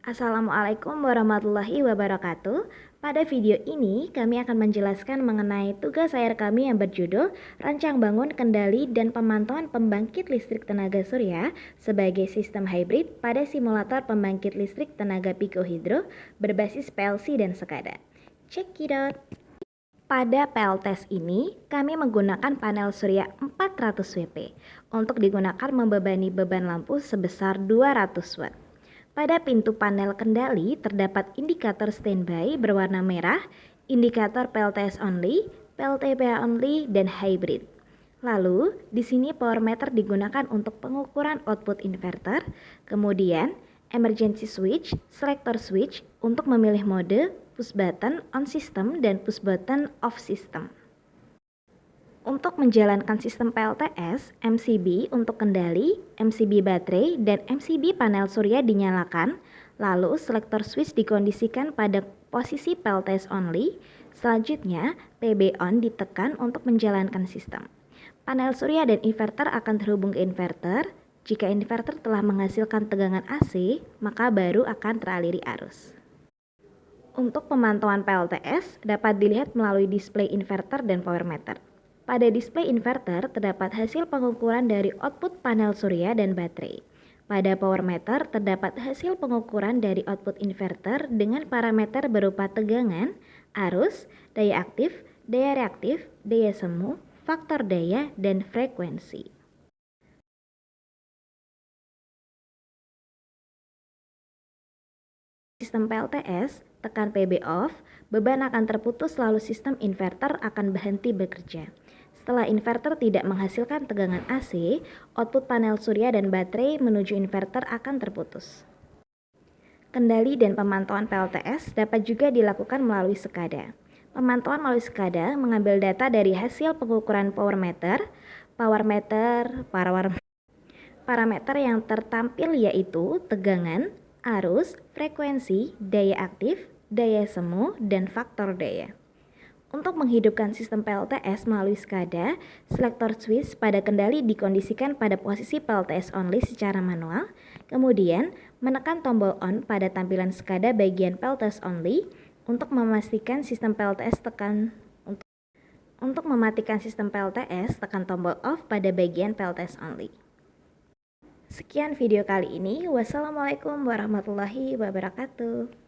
Assalamualaikum warahmatullahi wabarakatuh. Pada video ini kami akan menjelaskan mengenai tugas akhir kami yang berjudul Rancang Bangun Kendali dan Pemantauan Pembangkit Listrik Tenaga Surya sebagai Sistem Hybrid pada Simulator Pembangkit Listrik Tenaga Pikohidro berbasis PLC dan SCADA. Check it out! Pada PLTS ini, kami menggunakan panel surya 400 WP untuk digunakan membebani beban lampu sebesar 200 watt. Pada pintu panel kendali terdapat indikator standby berwarna merah, indikator PLTS only, PLTPA only, dan hybrid. Lalu, di sini power meter digunakan untuk pengukuran output inverter, kemudian emergency switch, selector switch untuk memilih mode, push button on system, dan push button off system. Untuk menjalankan sistem PLTS, MCB untuk kendali, MCB baterai, dan MCB panel surya dinyalakan, lalu selector switch dikondisikan pada posisi PLTS only, selanjutnya PB on ditekan untuk menjalankan sistem. Panel surya dan inverter akan terhubung ke inverter. Jika inverter telah menghasilkan tegangan AC, maka baru akan teraliri arus. Untuk pemantauan PLTS dapat dilihat melalui display inverter dan power meter. Pada display inverter terdapat hasil pengukuran dari output panel surya dan baterai. Pada power meter terdapat hasil pengukuran dari output inverter dengan parameter berupa tegangan, arus, daya aktif, daya reaktif, daya semu, faktor daya, dan frekuensi. Sistem PLTS, tekan PB off, beban akan terputus lalu sistem inverter akan berhenti bekerja. Setelah inverter tidak menghasilkan tegangan AC, output panel surya dan baterai menuju inverter akan terputus. Kendali dan pemantauan PLTS dapat juga dilakukan melalui SCADA. Pemantauan melalui SCADA mengambil data dari hasil pengukuran parameter yang tertampil yaitu tegangan, arus, frekuensi, daya aktif, daya semu, dan faktor daya. Untuk menghidupkan sistem PLTS melalui SCADA, selector switch pada kendali dikondisikan pada posisi PLTS only secara manual, kemudian menekan tombol on pada tampilan SCADA bagian PLTS only untuk memastikan sistem PLTS Untuk mematikan sistem PLTS, tekan tombol off pada bagian PLTS only. Sekian video kali ini. Wassalamualaikum warahmatullahi wabarakatuh.